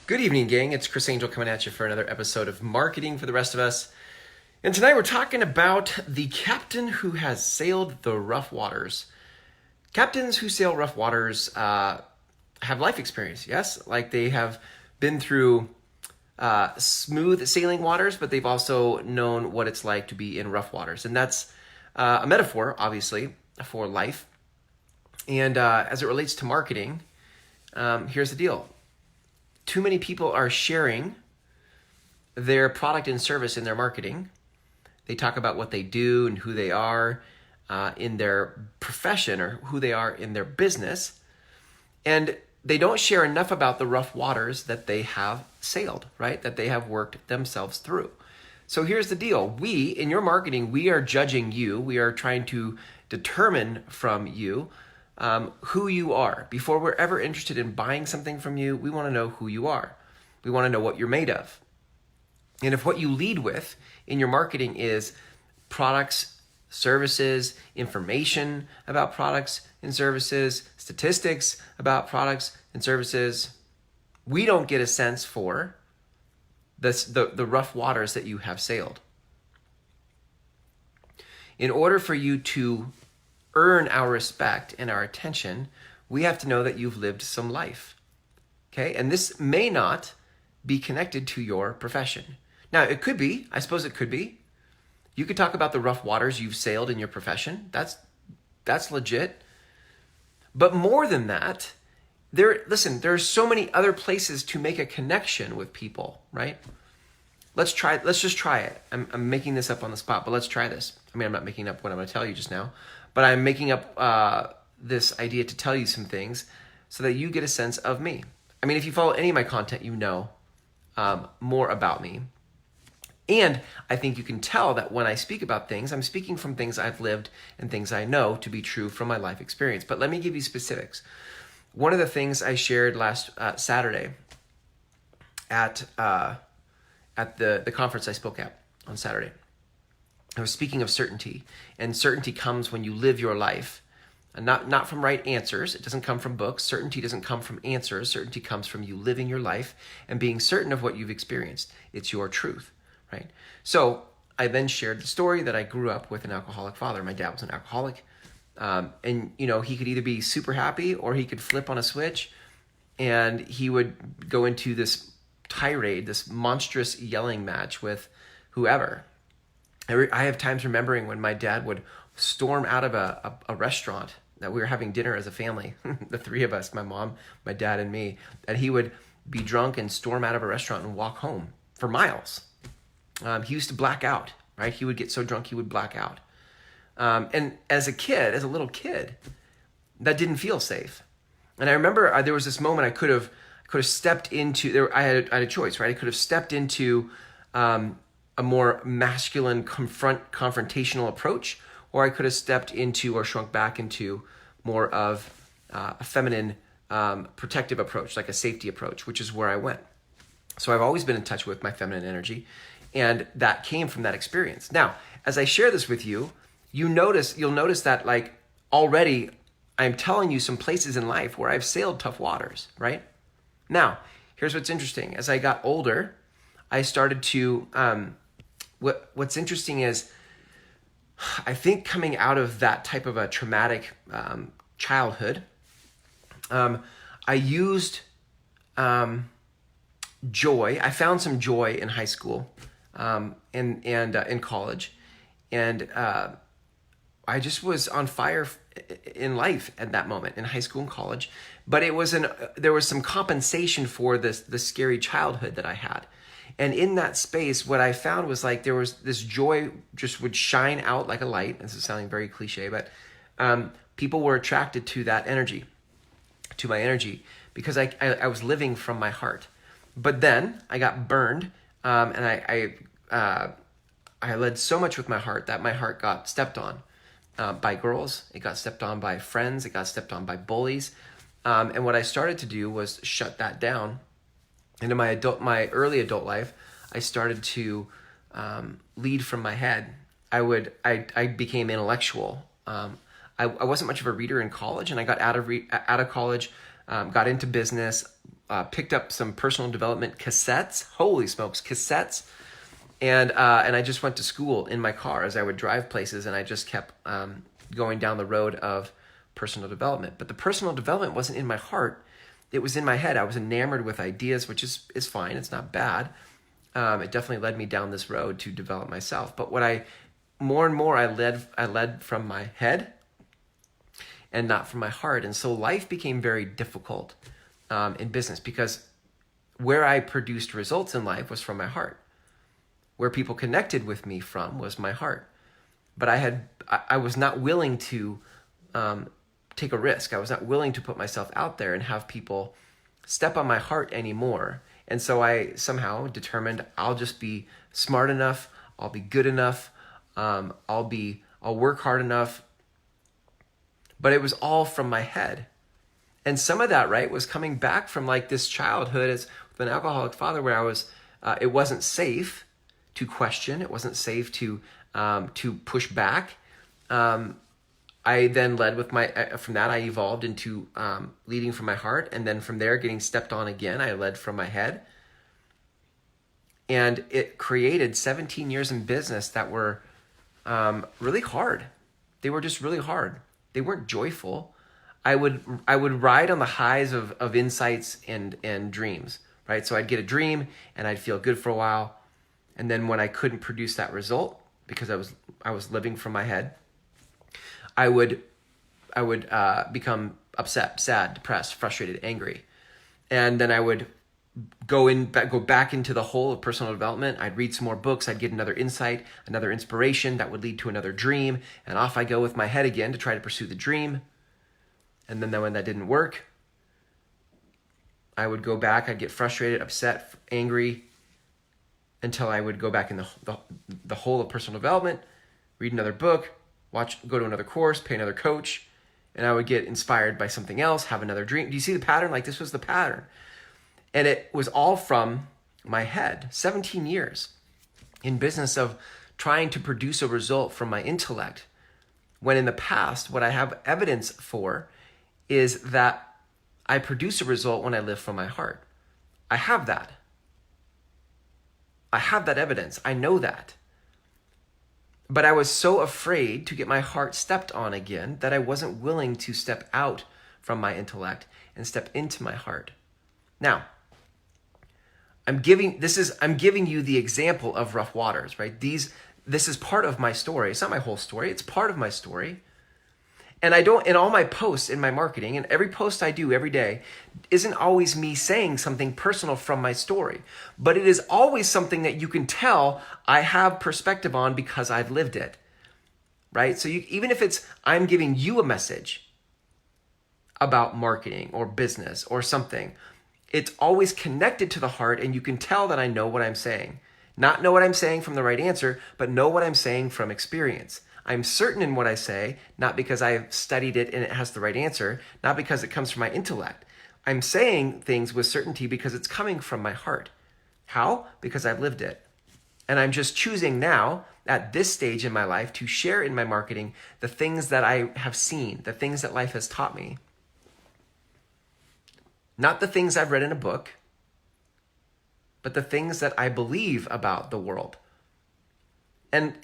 Good evening, gang. It's Chris Angel coming at you for another episode of Marketing for the Rest of Us. And tonight we're talking about the captain who has sailed the rough waters. Captains who sail rough waters have life experience, yes? Like they have been through smooth sailing waters, but they've also known what it's like to be in rough waters. And that's a metaphor, obviously, for life. And as it relates to marketing, here's the deal. Too many people are sharing their product and service in their marketing. They talk about what they do and who they are in their profession or who they are in their business. And they don't share enough about the rough waters that they have sailed, right? That they have worked themselves through. So here's the deal. We, in your marketing, we are judging you. We are trying to determine from you who you are. Before we're ever interested in buying something from you, we want to know who you are. We want to know what you're made of. And if what you lead with in your marketing is products, services, information about products and services, statistics about products and services, we don't get a sense for the rough waters that you have sailed. In order for you to earn our respect and our attention, we have to know that you've lived some life. Okay? And this may not be connected to your profession. Now, it could be. I suppose it could be. You could talk about the rough waters you've sailed in your profession. That's legit. But more than that, there are so many other places to make a connection with people, right? Let's just try it. I'm making this up on the spot, but let's try this. I mean, I'm not making up what I'm going to tell you just now, but I'm making up this idea to tell you some things so that you get a sense of me. I mean, if you follow any of my content, you know more about me. And I think you can tell that when I speak about things, I'm speaking from things I've lived and things I know to be true from my life experience. But let me give you specifics. One of the things I shared last Saturday at the conference I spoke at on Saturday, I was speaking of certainty, and certainty comes when you live your life, and not from right answers. It doesn't come from books. Certainty doesn't come from answers. Certainty comes from you living your life and being certain of what you've experienced. It's your truth, right? So I then shared the story that I grew up with an alcoholic father. My dad was an alcoholic, and he could either be super happy or he could flip on a switch, and he would go into this tirade, this monstrous yelling match with whoever. I have times remembering when my dad would storm out of a restaurant that we were having dinner as a family, the three of us, my mom, my dad, and me, and he would be drunk and storm out of a restaurant and walk home for miles. He used to black out, right? He would get so drunk he would black out. And as a little kid, that didn't feel safe. And I remember there was this moment I could have stepped into. I had a choice, right? I could have stepped into a more masculine confrontational approach, or I could have stepped into or shrunk back into more of a feminine protective approach, like a safety approach, which is where I went. So I've always been in touch with my feminine energy, and that came from that experience. Now, as I share this with you, you'll notice that like already I'm telling you some places in life where I've sailed tough waters, right? Now, here's what's interesting. As I got older, I started to, what's interesting is, I think coming out of that type of a traumatic childhood, I used joy. I found some joy in high school and in college. And I just was on fire in life at that moment in high school and college. But there was some compensation for the scary childhood that I had. And in that space, what I found was like there was this joy just would shine out like a light. This is sounding very cliche, but people were attracted to that energy, to my energy, because I was living from my heart. But then I got burned, and I led so much with my heart that my heart got stepped on by girls. It got stepped on by friends. It got stepped on by bullies. And what I started to do was shut that down. Into my early adult life, I started to lead from my head. I became intellectual. I wasn't much of a reader in college, and I got out of college, got into business, picked up some personal development cassettes. Holy smokes, cassettes. And I just went to school in my car as I would drive places, and I just kept going down the road of personal development. But the personal development wasn't in my heart. It was in my head. I was enamored with ideas, which is fine. It's not bad. It definitely led me down this road to develop myself. But more and more I led from my head and not from my heart. And so life became very difficult in business, because where I produced results in life was from my heart. Where people connected with me from was my heart. But I was not willing to take a risk. I was not willing to put myself out there and have people step on my heart anymore. And so I somehow determined I'll just be smart enough, I'll be good enough, I'll work hard enough. But it was all from my head. And some of that, right, was coming back from like this childhood as with an alcoholic father, where I was, it wasn't safe to question. It wasn't safe to push back. I then led with from that I evolved into leading from my heart. And then from there, getting stepped on again, I led from my head. And it created 17 years in business that were really hard. They were just really hard. They weren't joyful. I would ride on the highs of insights and dreams, right? So I'd get a dream and I'd feel good for a while. And then when I couldn't produce that result because I was living from my head, I would become upset, sad, depressed, frustrated, angry. And then I would go back into the hole of personal development. I'd read some more books. I'd get another insight, another inspiration that would lead to another dream. And off I go with my head again to try to pursue the dream. And then when that didn't work, I would go back. I'd get frustrated, upset, angry, until I would go back in the hole of personal development, read another book, go to another course, pay another coach, and I would get inspired by something else, have another dream. Do you see the pattern? Like, this was the pattern. And it was all from my head. 17 years in business of trying to produce a result from my intellect, when in the past, what I have evidence for is that I produce a result when I live from my heart. I have that. I have that evidence. I know that. But I was so afraid to get my heart stepped on again that I wasn't willing to step out from my intellect and step into my heart. Now, I'm giving you the example of rough waters, right? This is part of my story. It's not my whole story. It's part of my story. And in all my posts in my marketing, and every post I do every day isn't always me saying something personal from my story, but it is always something that you can tell I have perspective on because I've lived it, right? So even if I'm giving you a message about marketing or business or something, it's always connected to the heart, and you can tell that I know what I'm saying. Not know what I'm saying from the right answer, but know what I'm saying from experience. I'm certain in what I say, not because I've studied it and it has the right answer, not because it comes from my intellect. I'm saying things with certainty because it's coming from my heart. How? Because I've lived it. And I'm just choosing now, at this stage in my life, to share in my marketing the things that I have seen, the things that life has taught me. Not the things I've read in a book, but the things that I believe about the world. And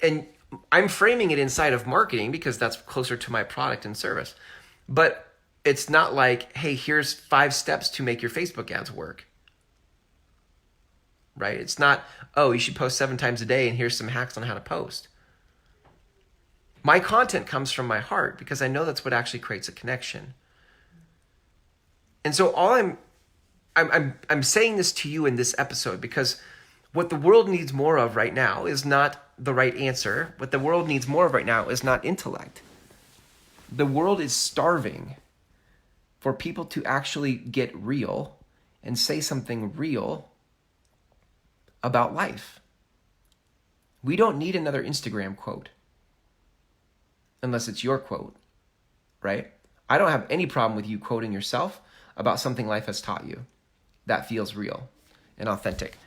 I'm framing it inside of marketing because that's closer to my product and service. But it's not like, hey, here's 5 steps to make your Facebook ads work. Right? It's not, oh, you should post 7 times a day and here's some hacks on how to post. My content comes from my heart because I know that's what actually creates a connection. And so I'm saying this to you in this episode because what the world needs more of right now is not the right answer. What the world needs more of right now is not intellect. The world is starving for people to actually get real and say something real about life. We don't need another Instagram quote unless it's your quote, right? I don't have any problem with you quoting yourself about something life has taught you that feels real and authentic.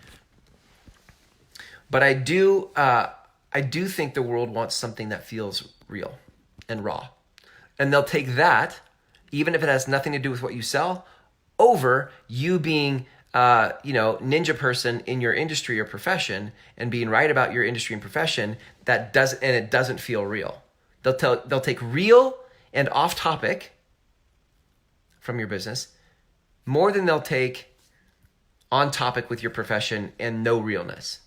But I do think the world wants something that feels real and raw. And they'll take that, even if it has nothing to do with what you sell, over you being ninja person in your industry or profession and being right about your industry and profession it doesn't feel real. They'll take real and off topic from your business more than they'll take on topic with your profession and no realness.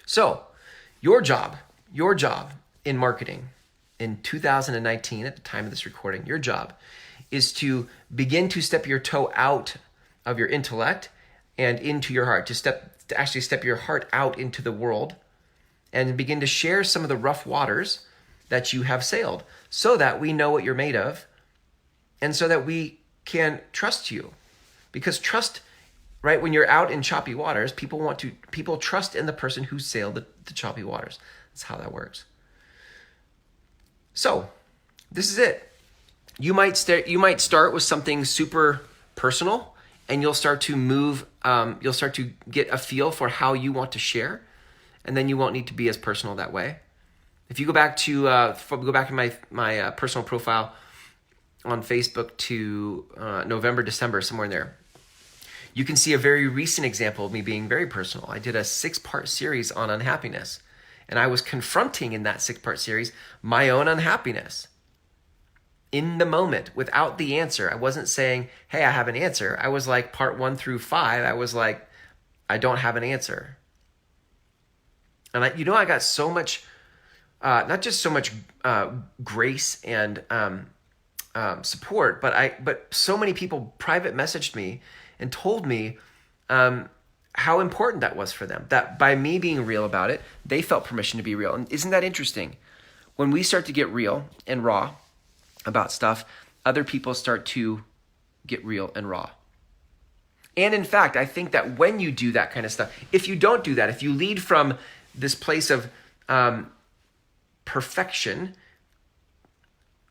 So, your job in marketing in 2019, at the time of this recording, your job is to begin to step your toe out of your intellect and into your heart, to actually step your heart out into the world and begin to share some of the rough waters that you have sailed so that we know what you're made of and so that we can trust you. Because trust, right, when you're out in choppy waters, people trust in the person who sailed the choppy waters. That's how that works. So, this is it. You might start with something super personal, and you'll start to move. You'll start to get a feel for how you want to share, and then you won't need to be as personal that way. If you go back to my personal profile on Facebook to November, December, somewhere in there, you can see a very recent example of me being very personal. I did a 6-part series on unhappiness, and I was confronting in that 6-part series my own unhappiness. In the moment, without the answer. I wasn't saying, hey, I have an answer. I was like, part 1 through 5, I was like, I don't have an answer. And I got so much, not just so much grace and support, but so many people private messaged me and told me how important that was for them. That by me being real about it, they felt permission to be real. And isn't that interesting? When we start to get real and raw about stuff, other people start to get real and raw. And in fact, I think that when you do that kind of stuff, if you don't do that, if you lead from this place of perfection,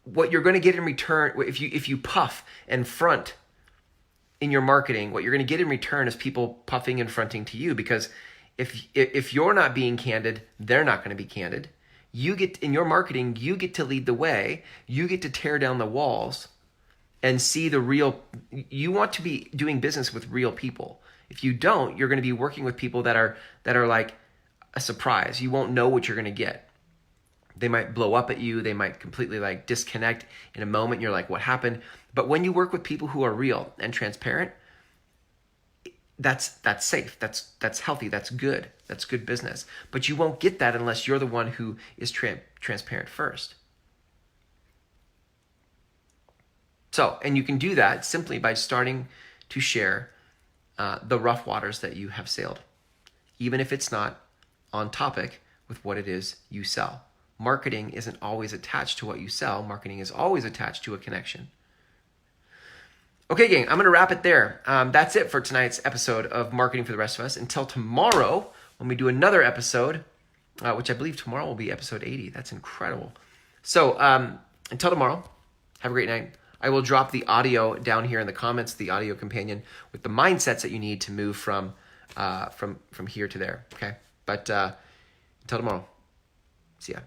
what you're going to get in return, if you puff and front in your marketing, what you're going to get in return is people puffing and fronting to you, because if you're not being candid, they're not going to be candid. You get in your marketing, you get to lead the way. You get to tear down the walls and see the real. You want to be doing business with real people. If you don't, you're going to be working with people that are like a surprise. You won't know what you're going to get. They might blow up at you. They might completely like disconnect in a moment. You're like, what happened? But when you work with people who are real and transparent, that's safe. That's healthy. That's good. That's good business. But you won't get that unless you're the one who is transparent first. So, and you can do that simply by starting to share the rough waters that you have sailed, even if it's not on topic with what it is you sell. Marketing isn't always attached to what you sell. Marketing is always attached to a connection. Okay, gang, I'm going to wrap it there. That's it for tonight's episode of Marketing for the Rest of Us. Until tomorrow, when we do another episode, which I believe tomorrow will be episode 80. That's incredible. So until tomorrow, have a great night. I will drop the audio down here in the comments, the audio companion, with the mindsets that you need to move from here to there. Okay, but until tomorrow, see ya.